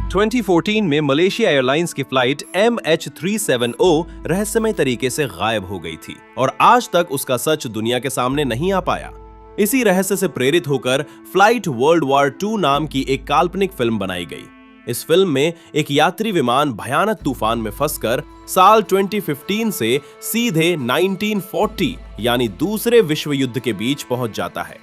2014 में Malaysia airlines की flight MH370 रहस्यमय तरीके से गायब हो गई थी और आज तक उसका सच दुनिया के सामने नहीं आ पाया। इसी रहस्य से प्रेरित होकर फ्लाइट वर्ल्ड वॉर 2 नाम की एक काल्पनिक फिल्म बनाई गई। इस फिल्म में एक यात्री विमान भयानक तूफान में फंसकर साल 2015 से सीधे 1940 यानी दूसरे विश्व युद्ध के बीच पहुंच जाता है।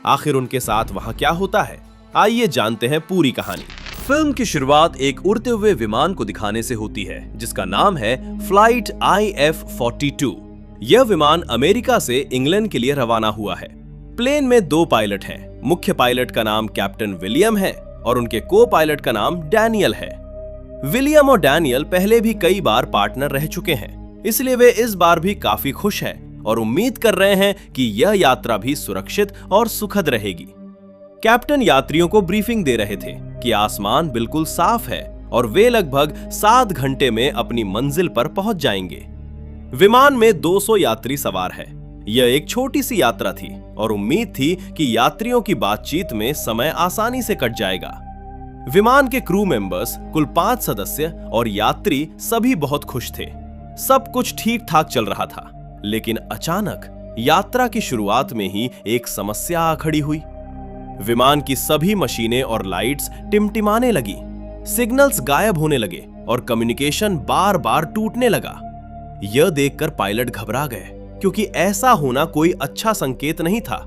आखिर उनके साथ वहां क्या होता है, आइए जानते हैं पूरी कहानी। फिल्म की शुरुआत एक उड़ते हुए विमान को दिखाने से होती है जिसका नाम है फ्लाइट IF-42। यह विमान अमेरिका से इंग्लैंड के लिए रवाना हुआ है। प्लेन में 2 पायलट हैं। मुख्य पायलट का नाम कैप्टन विलियम है और उनके को पायलट का नाम डैनियल है। विलियम और डैनियल पहले भी कई बार पार्टनर रह चुके हैं, इसलिए वे इस बार भी काफी खुश हैं और उम्मीद कर रहे हैं कि यह यात्रा भी सुरक्षित और सुखद रहेगी। कैप्टन यात्रियों को ब्रीफिंग दे रहे थे कि आसमान बिल्कुल साफ है और वे लगभग 7 घंटे में अपनी मंजिल पर पहुंच जाएंगे। विमान में 200 यात्री सवार है। यह एक छोटी सी यात्रा थी और उम्मीद थी कि यात्रियों की बातचीत में समय आसानी से कट जाएगा। विमान के क्रू मेंबर्स कुल 5 सदस्य और यात्री सभी बहुत खुश थे। सब कुछ ठीक ठाक चल रहा था, लेकिन अचानक यात्रा की शुरुआत में ही एक समस्या आ खड़ी हुई। विमान की सभी मशीनें और लाइट्स टिमटिमाने लगी, सिग्नल्स गायब होने लगे और कम्युनिकेशन बार बार टूटने लगा। यह देखकर पायलट घबरा गए क्योंकि ऐसा होना कोई अच्छा संकेत नहीं था।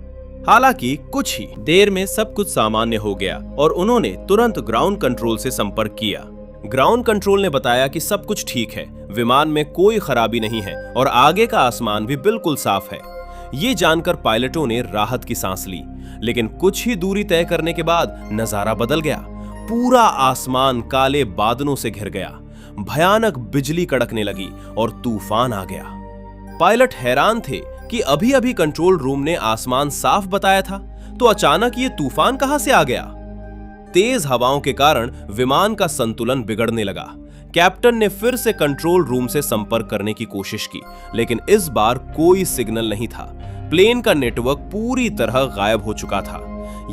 हालांकि कुछ ही देर में सब कुछ सामान्य हो गया और उन्होंने तुरंत ग्राउंड कंट्रोल से संपर्क किया। ग्राउंड कंट्रोल ने बताया कि सब कुछ ठीक है, विमान में कोई खराबी नहीं है और आगे का आसमान भी बिल्कुल साफ है। ये जानकर पायलटों ने राहत की सांस ली, लेकिन कुछ ही दूरी तय करने के बाद नजारा बदल गया। पूरा आसमान काले बादलों से घिर गया, भयानक बिजली कड़कने लगी और तूफान आ गया। पायलट हैरान थे कि अभी अभी कंट्रोल रूम ने आसमान साफ बताया था, तो अचानक ये तूफान कहां से आ गया। तेज हवाओं के कारण विमान का संतुलन बिगड़ने लगा। कैप्टन ने फिर से कंट्रोल रूम से संपर्क करने की कोशिश की, लेकिन इस बार कोई सिग्नल नहीं था। प्लेन का नेटवर्क पूरी तरह गायब हो चुका था।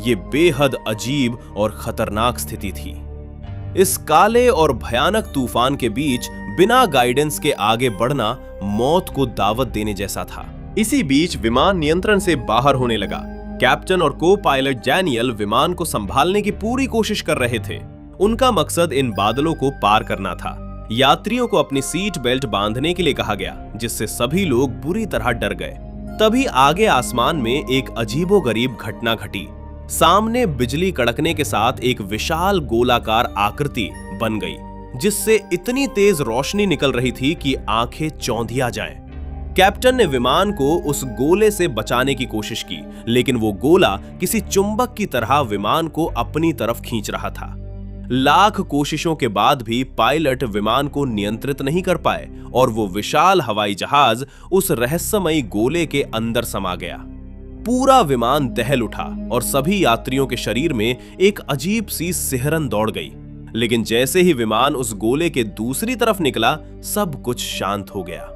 ये बेहद अजीब और खतरनाक स्थिति थी। इस काले और भयानक तूफान के बीच बिना गाइडेंस के आगे बढ़ना मौत को दावत देने जैसा था। इसी बीच विमान नियंत्रण से बाहर होने लगा। कैप्टन और को पायलट डैनियल विमान को संभालने की पूरी कोशिश कर रहे थे। उनका मकसद इन बादलों को पार करना था। यात्रियों को अपनी सीट बेल्ट बांधने के लिए कहा गया, जिससे सभी लोग बुरी तरह डर गए। तभी आगे आसमान में एक अजीबोगरीब घटना घटी। सामने बिजली कड़कने के साथ एक विशाल गोलाकार आकृति बन गई, जिससे इतनी तेज रोशनी निकल रही थी कि आंखें चौंधिया जाएं। कैप्टन ने विमान को उस गोले से बचाने की कोशिश की, लेकिन वो गोला किसी चुंबक की तरह विमान को अपनी तरफ खींच रहा था। लाख कोशिशों के बाद भी पायलट विमान को नियंत्रित नहीं कर पाए और वो विशाल हवाई जहाज उस रहस्यमयी गोले के अंदर समा गया। पूरा विमान दहल उठा और सभी यात्रियों के शरीर में एक अजीब सी सिहरन दौड़ गई। लेकिन जैसे ही विमान उस गोले के दूसरी तरफ निकला, सब कुछ शांत हो गया।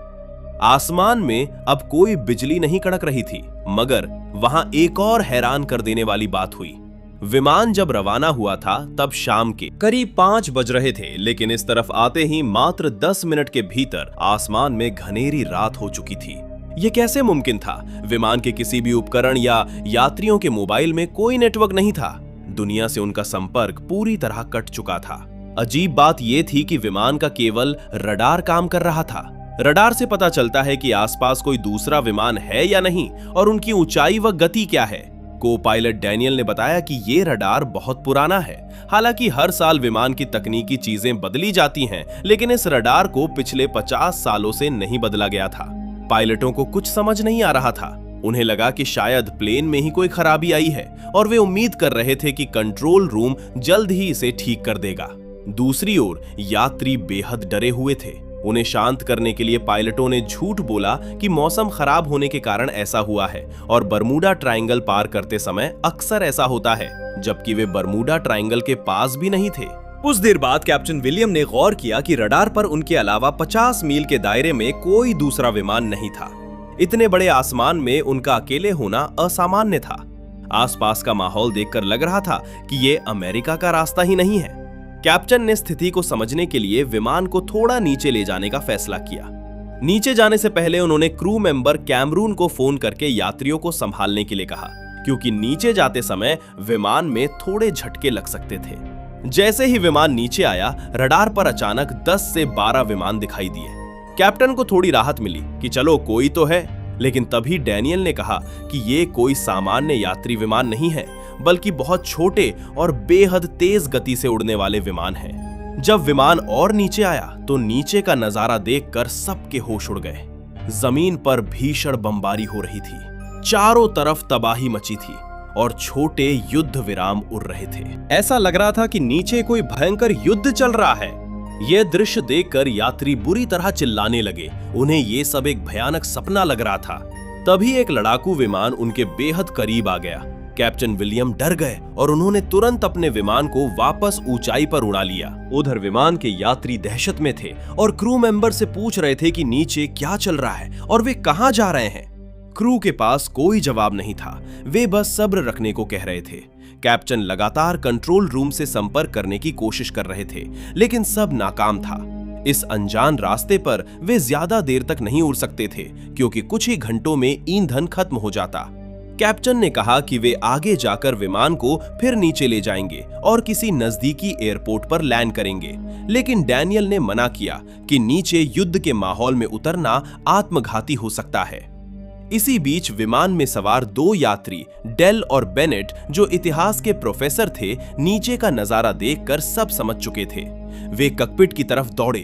आसमान में अब कोई बिजली नहीं कड़क रही थी, मगर वहां एक और हैरान कर देने वाली बात हुई। विमान जब रवाना हुआ था तब शाम के करीब 5 बज रहे थे, लेकिन इस तरफ आते ही मात्र 10 मिनट के भीतर आसमान में घनेरी रात हो चुकी थी। ये कैसे मुमकिन था? विमान के किसी भी उपकरण या यात्रियों के मोबाइल में कोई नेटवर्क नहीं था। दुनिया से उनका संपर्क पूरी तरह कट चुका था। अजीब बात यह थी कि विमान का केवल रडार काम कर रहा था। रडार से पता चलता है कि आसपास कोई दूसरा विमान है या नहीं और उनकी ऊंचाई व गति क्या है। को पायलट डैनियल ने बताया कि ये रडार बहुत पुराना है। हालांकि हर साल विमान की तकनीकी चीजें बदली जाती हैं, लेकिन इस रडार को पिछले 50 सालों से नहीं बदला गया था। पायलटों को कुछ समझ नहीं आ रहा था। उन्हें लगा कि शायद प्लेन में ही कोई खराबी आई है और वे उम्मीद कर रहे थे कि कंट्रोल रूम जल्द ही इसे ठीक कर देगा। दूसरी ओर यात्री बेहद डरे हुए थे। उन्हें शांत करने के लिए पायलटों ने झूठ बोला कि मौसम खराब होने के कारण ऐसा हुआ है और बरमूडा ट्रायंगल पार करते समय अक्सर ऐसा होता है, जबकि वे बरमूडा ट्रायंगल के पास भी नहीं थे। कुछ देर बाद कैप्टन विलियम ने गौर किया कि रडार पर उनके अलावा 50 मील के दायरे में कोई दूसरा विमान नहीं था। इतने बड़े आसमान में उनका अकेले होना असामान्य था। आसपास का माहौल देखकर लग रहा था कि ये अमेरिका का रास्ता ही नहीं है। कैप्टन ने स्थिति को समझने के लिए विमान को थोड़ा नीचे ले जाने का फैसला किया। नीचे जाने से पहले उन्होंने क्रू मेंबर कैमरून को फोन करके यात्रियों को संभालने के लिए कहा, क्योंकि नीचे जाते समय विमान में थोड़े झटके लग सकते थे। जैसे ही विमान नीचे आया, रडार पर अचानक 10 से 12 विमान दिखाई दिए। कैप्टन को थोड़ी राहत मिली कि चलो कोई तो है, लेकिन तभी डैनियल ने कहा कि ये कोई सामान्य यात्री विमान नहीं है, बल्कि बहुत छोटे और बेहद तेज गति से उड़ने वाले विमान हैं। जब विमान और नीचे आया तो नीचे का नजारा देखकर सबके होश उड़ गए। जमीन पर भीषण बमबारी हो रही थी, चारों तरफ तबाही मची थी और छोटे युद्ध विराम उड़ रहे थे। ऐसा लग रहा था कि नीचे कोई भयंकर युद्ध चल रहा है। यह दृश्य देखकर यात्री बुरी तरह चिल्लाने लगे। उन्हें ये सब एक भयानक सपना लग रहा था। तभी एक लड़ाकू विमान उनके बेहद करीब आ गया। कैप्टन विलियम डर गए और उन्होंने तुरंत अपने विमान को वापस ऊंचाई पर उड़ा लिया। उधर विमान के यात्री दहशत में थे और क्रू मेंबर से पूछ रहे थे कि नीचे क्या चल रहा है और वे कहां जा रहे हैं। क्रू के पास कोई जवाब नहीं था, वे बस सब्र रखने को कह रहे थे। कैप्टन लगातार कंट्रोल रूम से संपर्क करने की कोशिश कर रहे थे, लेकिन सब नाकाम था। इस अनजान रास्ते पर वे ज्यादा देर तक नहीं उड़ सकते थे, क्योंकि कुछ ही घंटों में ईंधन खत्म हो जाता। कैप्टन ने कहा कि वे आगे जाकर विमान को फिर नीचे ले जाएंगे और किसी नजदीकी एयरपोर्ट पर लैंड करेंगे, लेकिन डैनियल ने मना किया कि नीचे युद्ध के माहौल में उतरना आत्मघाती हो सकता है। इसी बीच विमान में सवार 2 यात्री डेल और बेनेट, जो इतिहास के प्रोफेसर थे, नीचे का नजारा देखकर सब समझ चुके थे। वे कॉकपिट की तरफ दौड़े।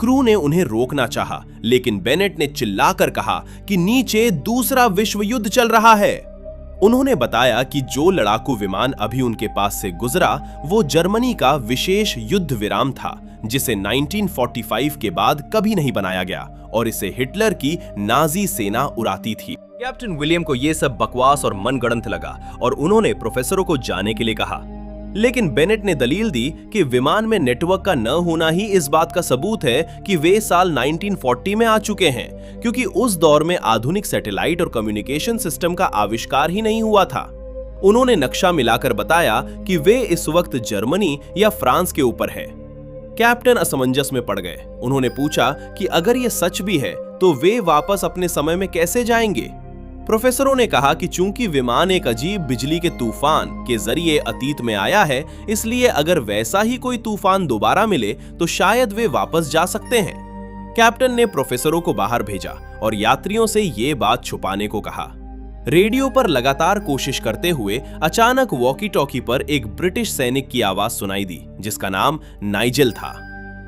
क्रू ने उन्हें रोकना चाहा, लेकिन बेनेट ने चिल्लाकर कहा कि नीचे दूसरा विश्व युद्ध चल रहा है। उन्होंने बताया कि जो लड़ाकू विमान अभी उनके पास से गुजरा वो जर्मनी का विशेष युद्ध विराम था, जिसे 1945 के बाद कभी नहीं बनाया गया और इसे हिटलर की नाजी सेना उड़ाती थी। कैप्टन विलियम को यह सब बकवास और मनगढ़ंत लगा और उन्होंने प्रोफेसरों को जाने के लिए कहा, लेकिन बेनेट ने दलील दी कि विमान में नेटवर्क का न होना ही इस बात का सबूत है कि वे साल 1940 में आ चुके हैं, क्योंकि उस दौर में आधुनिक सैटेलाइट और कम्युनिकेशन सिस्टम का आविष्कार ही नहीं हुआ था। उन्होंने नक्शा मिलाकर बताया कि वे इस वक्त जर्मनी या फ्रांस के ऊपर है। कैप्टन असमंजस में पड़ गए। उन्होंने पूछा कि अगर ये सच भी है तो वे वापस अपने समय में कैसे जाएंगे। प्रोफेसरों ने कहा कि चूंकि विमान एक अजीब बिजली के तूफान के जरिए अतीत में आया है, इसलिए अगर वैसा ही कोई तूफान दोबारा मिले तो शायद वे वापस जा सकते हैं। कैप्टन ने प्रोफेसरों को बाहर भेजा और यात्रियों से ये बात छुपाने को कहा। रेडियो पर लगातार कोशिश करते हुए अचानक वॉकी टॉकी पर एक ब्रिटिश सैनिक की आवाज सुनाई दी, जिसका नाम नाइजेल था।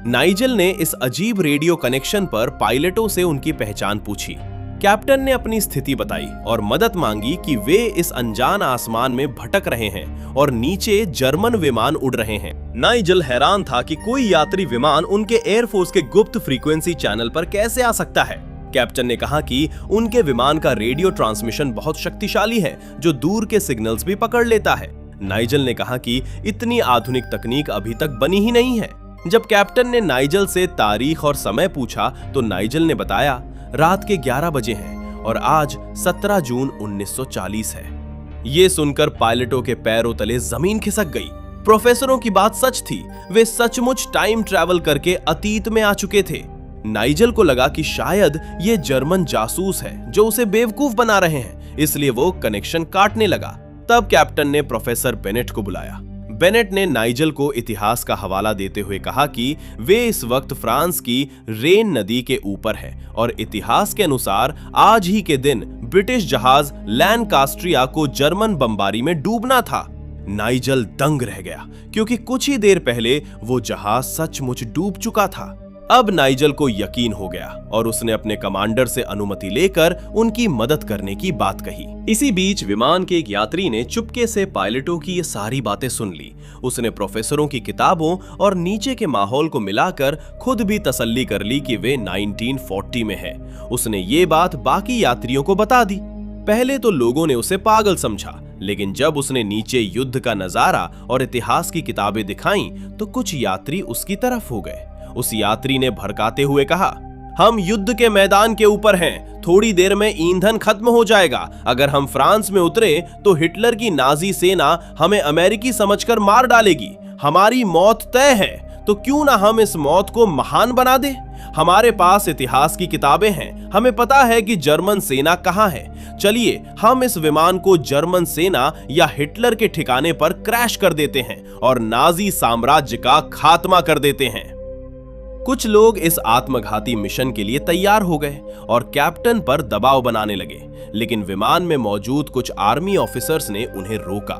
नाइजेल ने इस अजीब रेडियो कनेक्शन पर पायलटों से उनकी पहचान पूछी। कैप्टन ने अपनी स्थिति बताई और मदद मांगी कि वे इस अनजान आसमान में भटक रहे हैं और नीचे जर्मन विमान उड़ रहे हैं। नाइजेल हैरान था कि कोई यात्री विमान उनके एयरफोर्स के गुप्त फ्रीक्वेंसी चैनल पर कैसे आ सकता है। कैप्टन ने कहा कि उनके विमान का रेडियो ट्रांसमिशन बहुत शक्तिशाली है, जो दूर के सिग्नल्स भी पकड़ लेता है। नाइजेल ने कहा कि इतनी आधुनिक तकनीक अभी तक बनी ही नहीं है। जब कैप्टन ने नाइजेल से तारीख और समय पूछा तो नाइजेल ने बताया रात के 11 बजे हैं और आज 17 जून 1940 है। ये सुनकर पायलटों के पैरों तले जमीन खिसक गई। प्रोफेसरों की बात सच थी, वे सचमुच टाइम ट्रैवल करके अतीत में आ चुके थे। नाइजेल को लगा कि शायद ये जर्मन जासूस है जो उसे बेवकूफ बना रहे हैं, इसलिए वो कनेक्शन काटने लगा। तब कैप्टन ने प्रोफेसर बेनेट को बुलाया। बेनेट ने नाइजेल को इतिहास का हवाला देते हुए कहा कि वे इस वक्त फ्रांस की रेन नदी के ऊपर है और इतिहास के अनुसार आज ही के दिन ब्रिटिश जहाज लैनकास्ट्रिया को जर्मन बमबारी में डूबना था। नाइजेल दंग रह गया, क्योंकि कुछ ही देर पहले वो जहाज सचमुच डूब चुका था। अब नाइजेल को यकीन हो गया और उसने अपने कमांडर से अनुमति लेकर उनकी मदद करने की बात कही। इसी बीच विमान के एक यात्री ने चुपके से पायलटों की ये सारी बातें सुन ली। उसने प्रोफेसरों की किताबों और नीचे के माहौल को मिलाकर खुद भी तसल्ली कर ली कि वे 1940 में है। उसने ये बात बाकी यात्रियों को बता दी। पहले तो लोगों ने उसे पागल समझा, लेकिन जब उसने नीचे युद्ध का नजारा और इतिहास की किताबें दिखाई तो कुछ यात्री उसकी तरफ हो गए। उस यात्री ने भड़काते हुए कहा, हम युद्ध के मैदान के ऊपर हैं, थोड़ी देर में ईंधन खत्म हो जाएगा। अगर हम फ्रांस में उतरे तो हिटलर की नाजी सेना हमें अमेरिकी समझकर मार डालेगी। हमारी मौत तय है, तो क्यों ना हम इस मौत को महान बना दे। हमारे पास इतिहास की किताबें हैं, हमें पता है कि जर्मन सेना कहां है। चलिए हम इस विमान को जर्मन सेना या हिटलर के ठिकाने पर क्रैश कर देते हैं और नाजी साम्राज्य का खात्मा कर देते हैं। कुछ लोग इस आत्मघाती मिशन के लिए तैयार हो गए और कैप्टन पर दबाव बनाने लगे, लेकिन विमान में मौजूद कुछ आर्मी ऑफिसर्स ने उन्हें रोका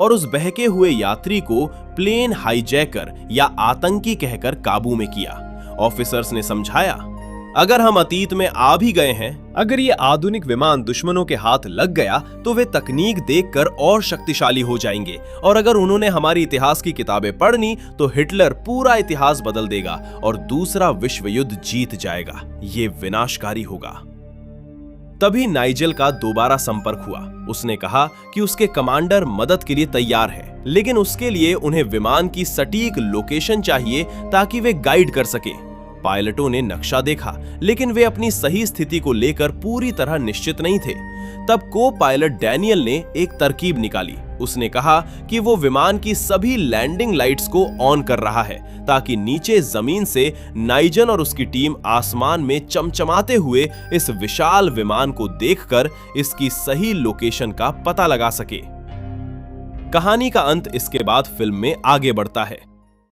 और उस बहके हुए यात्री को प्लेन हाईजैकर या आतंकी कहकर काबू में किया। ऑफिसर्स ने समझाया, अगर हम अतीत में आ भी गए हैं, अगर ये आधुनिक विमान दुश्मनों के हाथ लग गया तो वे तकनीक देखकर और शक्तिशाली हो जाएंगे, और अगर उन्होंने हमारी इतिहास की किताबें पढ़नी तो हिटलर पूरा इतिहास बदल देगा और दूसरा विश्व युद्ध जीत जाएगा। ये विनाशकारी होगा। तभी नाइजेल का दोबारा संपर्क हुआ। उसने कहा कि उसके कमांडर मदद के लिए तैयार है, लेकिन उसके लिए उन्हें विमान की सटीक लोकेशन चाहिए ताकि वे गाइड कर सके। पायलटों ने नक्शा देखा, लेकिन वे अपनी सही स्थिति को लेकर पूरी तरह निश्चित नहीं थे। तब को पायलट डैनियल ने एक तरकीब निकाली। उसने कहा कि वो विमान की सभी लैंडिंग लाइट्स को ऑन कर रहा है ताकि नीचे जमीन से नाइजन और उसकी टीम आसमान में चमचमाते हुए इस विशाल विमान को देखकर इसकी सही लोकेशन का पता लगा सके। कहानी का अंत इसके बाद फिल्म में आगे बढ़ता है।